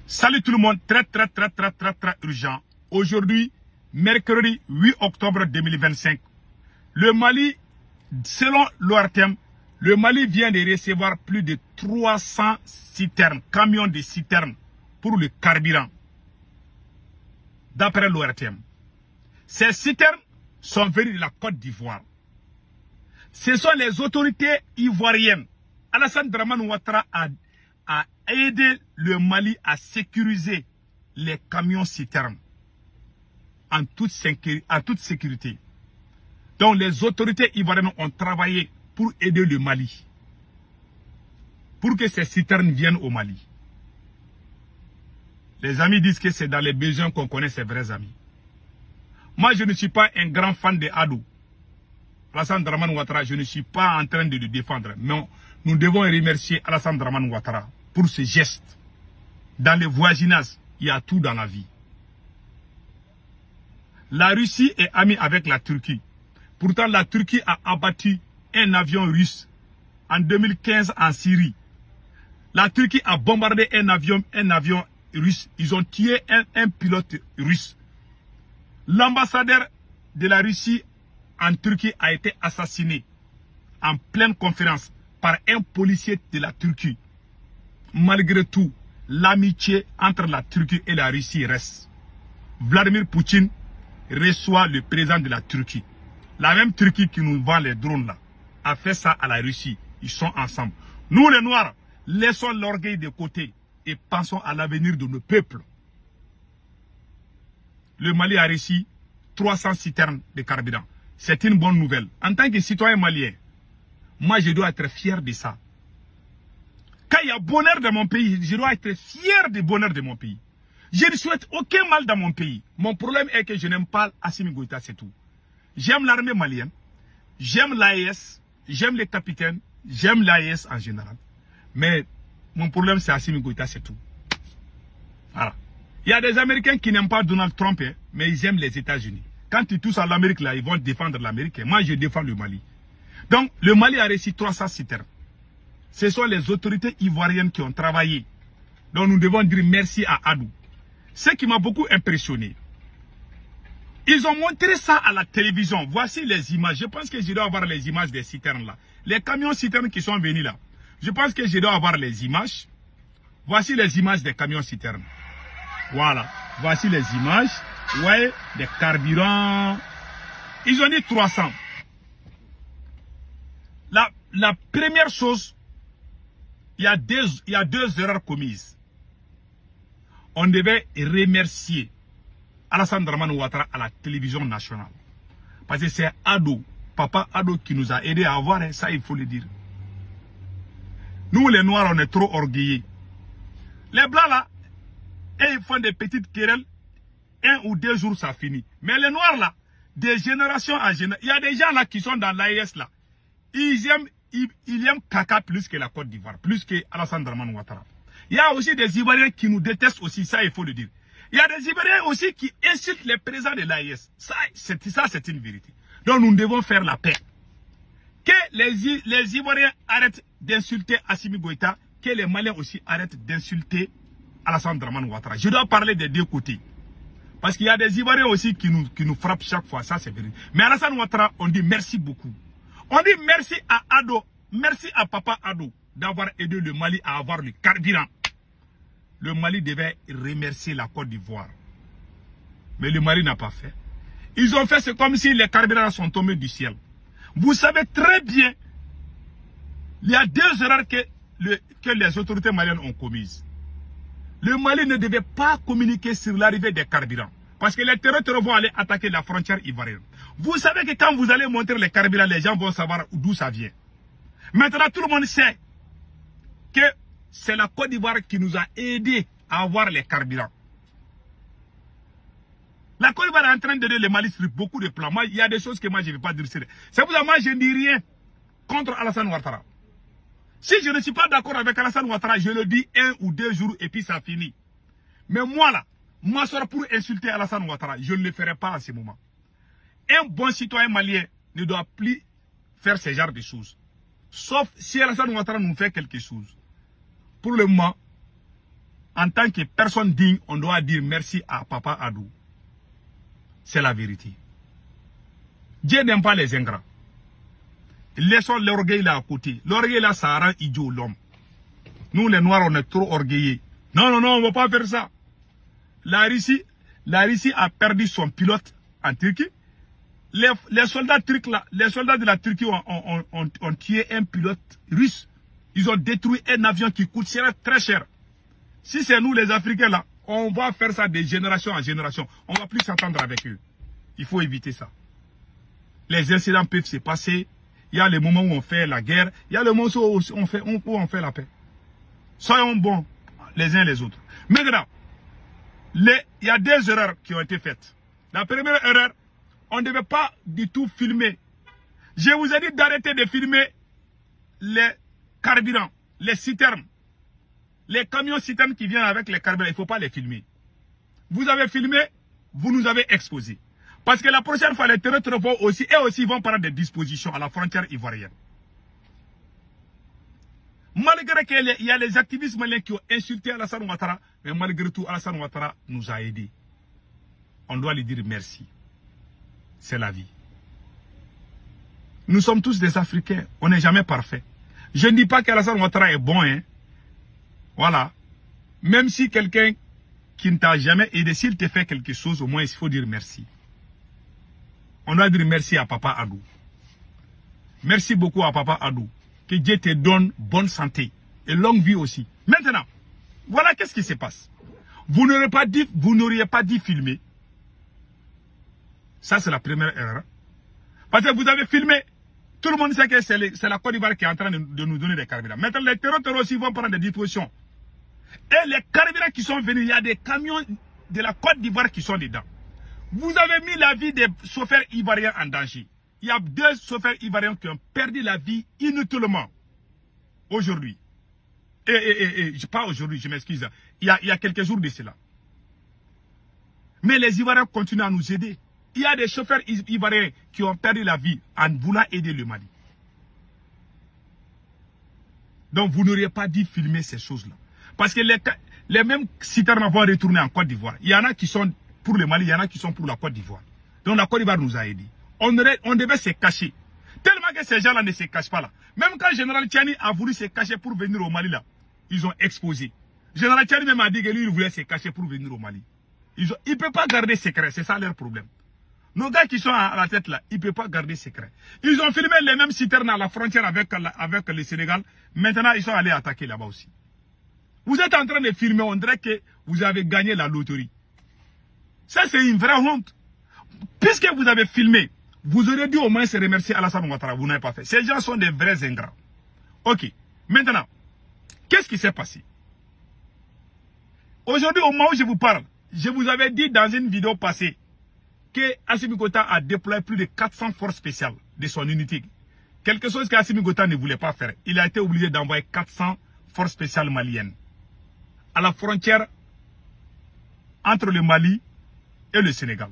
Salut tout le monde, très urgent. Aujourd'hui, mercredi 8 octobre 2025, le Mali, selon l'ORTM, le Mali vient de recevoir plus de 300 citernes, camions de citernes pour le carburant. D'après l'ORTM. Ces citernes sont venues de la Côte d'Ivoire. Ce sont les autorités ivoiriennes. Alassane Dramane Ouattara a aidé le Mali à sécuriser les camions citernes en toute sécurité. Donc les autorités ivoiriennes ont travaillé pour aider le Mali, pour que ces citernes viennent au Mali. Les amis disent que c'est dans les besoins qu'on connaît ses vrais amis. Moi, je ne suis pas un grand fan de Ado. Alassane Dramane Ouattara, je ne suis pas en train de le défendre. Mais nous devons remercier Alassane Dramane Ouattara pour ce geste. Dans le voisinage, il y a tout dans la vie. La Russie est amie avec la Turquie. Pourtant, la Turquie a abattu un avion russe en 2015 en Syrie. La Turquie a bombardé un avion russe. Ils ont tué un pilote russe. L'ambassadeur de la Russie en Turquie a été assassiné en pleine conférence par un policier de la Turquie. Malgré tout, l'amitié entre la Turquie et la Russie reste. Vladimir Poutine reçoit le président de la Turquie. La même Turquie qui nous vend les drones là a fait ça à la Russie. Ils sont ensemble. Nous les Noirs, laissons l'orgueil de côté et pensons à l'avenir de nos peuples. Le Mali a reçu 300 citernes de carburant. C'est une bonne nouvelle. En tant que citoyen malien, moi je dois être fier de ça. Quand il y a bonheur dans mon pays, je dois être fier du bonheur de mon pays. Je ne souhaite aucun mal dans mon pays. Mon problème est que je n'aime pas Assimi Goïta, c'est tout. J'aime l'armée malienne, j'aime l'AES, j'aime les capitaines, j'aime l'AES en général. Mais mon problème c'est Assimi Goïta, c'est tout. Voilà. Il y a des Américains qui n'aiment pas Donald Trump, hein, mais ils aiment les États-Unis. Quand ils touchent à l'Amérique, là, ils vont défendre l'Amérique. Moi, je défends le Mali. Donc, le Mali a reçu 300 citernes. Ce sont les autorités ivoiriennes qui ont travaillé. Donc, nous devons dire merci à Adou. Ce qui m'a beaucoup impressionné, ils ont montré ça à la télévision. Voici les images. Je pense que je dois avoir les images des citernes là. Les camions citernes qui sont venus là. Je pense que je dois avoir les images. Voici les images des camions citernes. Voilà. Voici les images. Ouais, des carburants. Ils ont dit 300. La première chose, il y a deux erreurs commises. On devait remercier Alassane Dramane Ouattara à la télévision nationale. Parce que c'est Ado, papa Ado qui nous a aidés à avoir ça, il faut le dire. Nous les Noirs, on est trop orgueilleux. Les Blancs là, et ils font des petites querelles, 1 ou 2 jours ça finit. Mais les Noirs là, des générations en génération, il y a des gens là qui sont dans l'AES là. Ils aiment Kaka plus que la Côte d'Ivoire, plus que Alassane Dramane Ouattara. Il y a aussi des Ivoiriens qui nous détestent aussi, ça il faut le dire. Il y a des Ivoiriens aussi qui insultent les présidents de l'AES. Ça c'est une vérité. Donc nous devons faire la paix. Que les Ivoiriens arrêtent d'insulter Assimi Goïta, que les Maliens aussi arrêtent d'insulter Alassane Dramane Ouattara. Je dois parler des deux côtés. Parce qu'il y a des Ivoiriens aussi qui nous frappent chaque fois, ça c'est vrai. Mais Alassane Ouattara, on dit merci beaucoup. On dit merci à Ado, merci à papa Ado d'avoir aidé le Mali à avoir le carburant. Le Mali devait remercier la Côte d'Ivoire. Mais le Mali n'a pas fait. Ils ont fait c'est comme si les carburants sont tombés du ciel. Vous savez très bien, il y a 2 erreurs que les autorités maliennes ont commises. Le Mali ne devait pas communiquer sur l'arrivée des carburants. Parce que les terroristes vont aller attaquer la frontière ivoirienne. Vous savez que quand vous allez montrer les carburants, les gens vont savoir d'où ça vient. Maintenant, tout le monde sait que c'est la Côte d'Ivoire qui nous a aidés à avoir les carburants. La Côte d'Ivoire est en train d'aider le Mali sur beaucoup de plans. Moi, il y a des choses que moi, je ne vais pas dire. C'est pour ça que moi, je ne dis rien contre Alassane Ouattara. Si je ne suis pas d'accord avec Alassane Ouattara, je le dis 1 ou 2 jours et puis ça finit. Mais moi là, m'asseoir pour insulter Alassane Ouattara, je ne le ferai pas en ce moment. Un bon citoyen malien ne doit plus faire ce genre de choses. Sauf si Alassane Ouattara nous fait quelque chose. Pour le moment, en tant que personne digne, on doit dire merci à Papa Adou. C'est la vérité. Dieu n'aime pas les ingrats. Laissons l'orgueil là à côté. L'orgueil là, ça rend idiot l'homme. Nous, les Noirs, on est trop orgueillés. Non, non, non, on ne va pas faire ça. La Russie a perdu son pilote en Turquie. Les soldats turcs là, les soldats de la Turquie ont tué un pilote russe. Ils ont détruit un avion qui coûte très cher. Si c'est nous les Africains là, on va faire ça de génération en génération. On ne va plus s'entendre avec eux. Il faut éviter ça. Les incidents peuvent se passer. Il y a les moments où on fait la guerre. Il y a le moment où on fait la paix. Soyons bons les uns les autres. Maintenant, il y a deux erreurs qui ont été faites. La première erreur, on ne devait pas du tout filmer. Je vous ai dit d'arrêter de filmer les carburants, les citernes. Les camions citernes qui viennent avec les carburants, il ne faut pas les filmer. Vous avez filmé, vous nous avez exposés. Parce que la prochaine fois, les territoires aussi, eux aussi vont prendre des dispositions à la frontière ivoirienne. Malgré qu'il y a les activistes maliens qui ont insulté Alassane Ouattara, mais malgré tout, Alassane Ouattara nous a aidés. On doit lui dire merci. C'est la vie. Nous sommes tous des Africains. On n'est jamais parfait. Je ne dis pas qu'Alassane Ouattara est bon, hein. Voilà. Même si quelqu'un qui ne t'a jamais aidé, s'il te fait quelque chose, au moins il faut dire merci. On doit dire merci à Papa Adou. Merci beaucoup à Papa Adou. Que Dieu te donne bonne santé et longue vie aussi. Maintenant, voilà qu'est-ce qui se passe. Vous n'auriez pas dit filmer. Ça, c'est la première erreur. Parce que vous avez filmé. Tout le monde sait que c'est la Côte d'Ivoire qui est en train de nous donner des carburants. Maintenant, les terroristes aussi vont prendre des dispositions. Et les carburants qui sont venus, il y a des camions de la Côte d'Ivoire qui sont dedans. Vous avez mis la vie des chauffeurs ivoiriens en danger. Il y a 2 chauffeurs ivoiriens qui ont perdu la vie inutilement. Aujourd'hui. Pas aujourd'hui, je m'excuse. Il y a quelques jours de cela. Mais les Ivoiriens continuent à nous aider. Il y a des chauffeurs ivoiriens qui ont perdu la vie en voulant aider le Mali. Donc vous n'auriez pas dû filmer ces choses-là. Parce que les mêmes citernes vont retourner en Côte d'Ivoire. Il y en a qui sont pour le Mali, il y en a qui sont pour la Côte d'Ivoire. Donc la Côte d'Ivoire nous a aidés. On devait se cacher. Tellement que ces gens-là ne se cachent pas là. Même quand le général Tchani a voulu se cacher pour venir au Mali là, ils ont exposé. Le général Tchani même a dit que lui, il voulait se cacher pour venir au Mali. Il ne peut pas garder secret, c'est ça leur problème. Nos gars qui sont à la tête là, ils ne peuvent pas garder secret. Ils ont filmé les mêmes citernes à la frontière avec le Sénégal. Maintenant, ils sont allés attaquer là-bas aussi. Vous êtes en train de filmer, on dirait que vous avez gagné la loterie. Ça, c'est une vraie honte. Puisque vous avez filmé, vous auriez dû au moins se remercier Alassane Ouattara. Vous n'avez pas fait. Ces gens sont des vrais ingrats. Ok. Maintenant, qu'est-ce qui s'est passé? Aujourd'hui, au moment où je vous parle, je vous avais dit dans une vidéo passée que Assimi Goïta a déployé plus de 400 forces spéciales de son unité. Quelque chose qu'Assimi Goïta ne voulait pas faire. Il a été obligé d'envoyer 400 forces spéciales maliennes à la frontière entre le Mali et le Sénégal.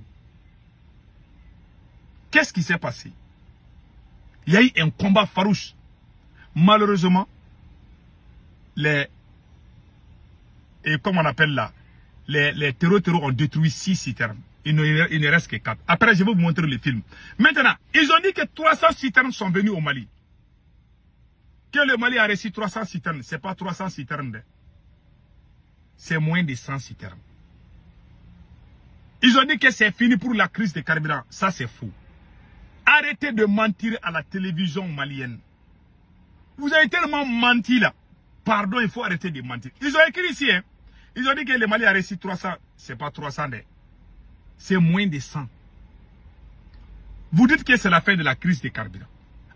Qu'est-ce qui s'est passé? Il y a eu un combat farouche. Malheureusement, comme on appelle là, les terreaux ont détruit 6 citernes. Il ne reste que 4. Après, je vais vous montrer le film. Maintenant, ils ont dit que 300 citernes sont venus au Mali. Que le Mali a reçu 300 citernes. Ce n'est pas 300 citernes. C'est moins de 100 citernes. Ils ont dit que c'est fini pour la crise des carburants. Ça, c'est faux. Arrêtez de mentir à la télévision malienne. Vous avez tellement menti là. Pardon, il faut arrêter de mentir. Ils ont écrit ici, hein. Ils ont dit que le Mali a reçu 300. Ce n'est pas 300. C'est moins de 100. Vous dites que c'est la fin de la crise des carburants.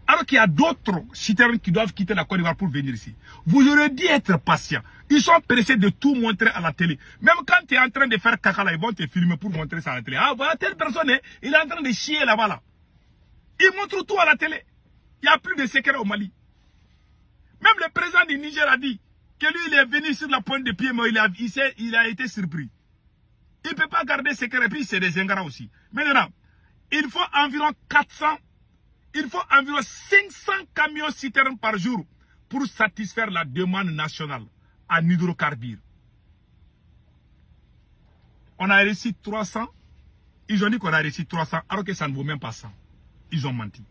Alors qu'il y a d'autres citernes qui doivent quitter la Côte d'Ivoire pour venir ici. Vous aurez dû être patient. Ils sont pressés de tout montrer à la télé. Même quand tu es en train de faire caca là, ils vont te filmer pour montrer ça à la télé. Ah, voilà, telle personne, il est en train de chier là-bas là. Ils montrent tout à la télé. Il n'y a plus de secret au Mali. Même le président du Niger a dit que lui, il est venu sur la pointe de pied, mais il a été surpris. Il ne peut pas garder secret, puis c'est des ingrats aussi. Maintenant, il faut environ 400, il faut environ 500 camions citernes par jour pour satisfaire la demande nationale en hydrocarbures. on a réussi 300. Ils ont dit qu'on a réussi 300, alors que ça ne vaut même pas 100. Ils ont menti.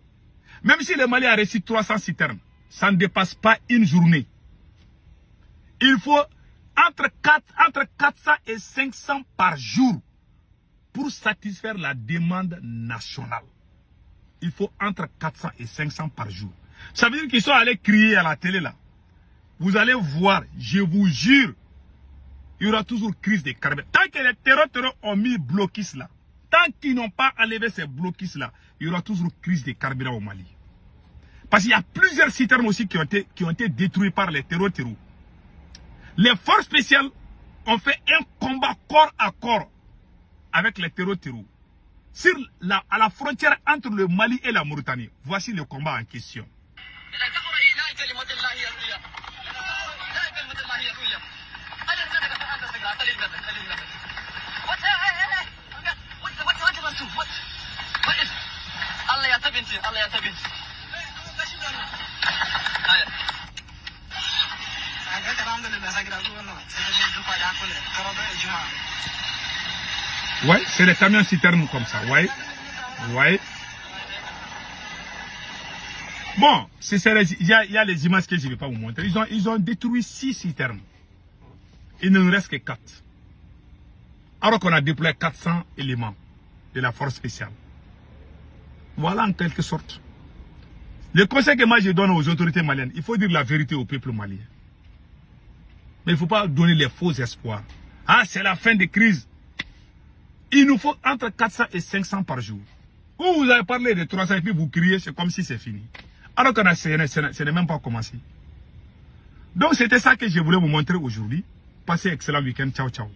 Même si le Mali a réussi 300 citernes, ça ne dépasse pas une journée. Il faut entre 400 et 500 par jour pour satisfaire la demande nationale. Il faut entre 400 et 500 par jour. Ça veut dire qu'ils sont allés crier à la télé là. Vous allez voir, je vous jure, il y aura toujours crise de carburant. Tant que les terroristes ont mis blocus là, tant qu'ils n'ont pas enlevé ces blocus là, il y aura toujours crise de carburant au Mali. Parce qu'il y a plusieurs citernes aussi qui ont été détruits par les terroristes. Les forces spéciales ont fait un combat corps à corps avec les terroristes. À la frontière entre le Mali et la Mauritanie. Voici le combat en question. Ouais, c'est des camions citernes comme ça, ouais. Ouais. Bon, il y a les images que je ne vais pas vous montrer. Ils ont détruit 6 citernes. Il ne nous reste que 4. Alors qu'on a déployé 400 éléments de la force spéciale. Voilà en quelque sorte. Le conseil que moi je donne aux autorités maliennes, il faut dire la vérité au peuple malien. Mais il ne faut pas donner les faux espoirs. Ah, c'est la fin des crises. Il nous faut entre 400 et 500 par jour. Ou vous avez parlé de 300 et puis vous criez, c'est comme si c'est fini. Alors que ce n'est même pas commencé. Donc c'était ça que je voulais vous montrer aujourd'hui. Passez un excellent week-end. Ciao, ciao.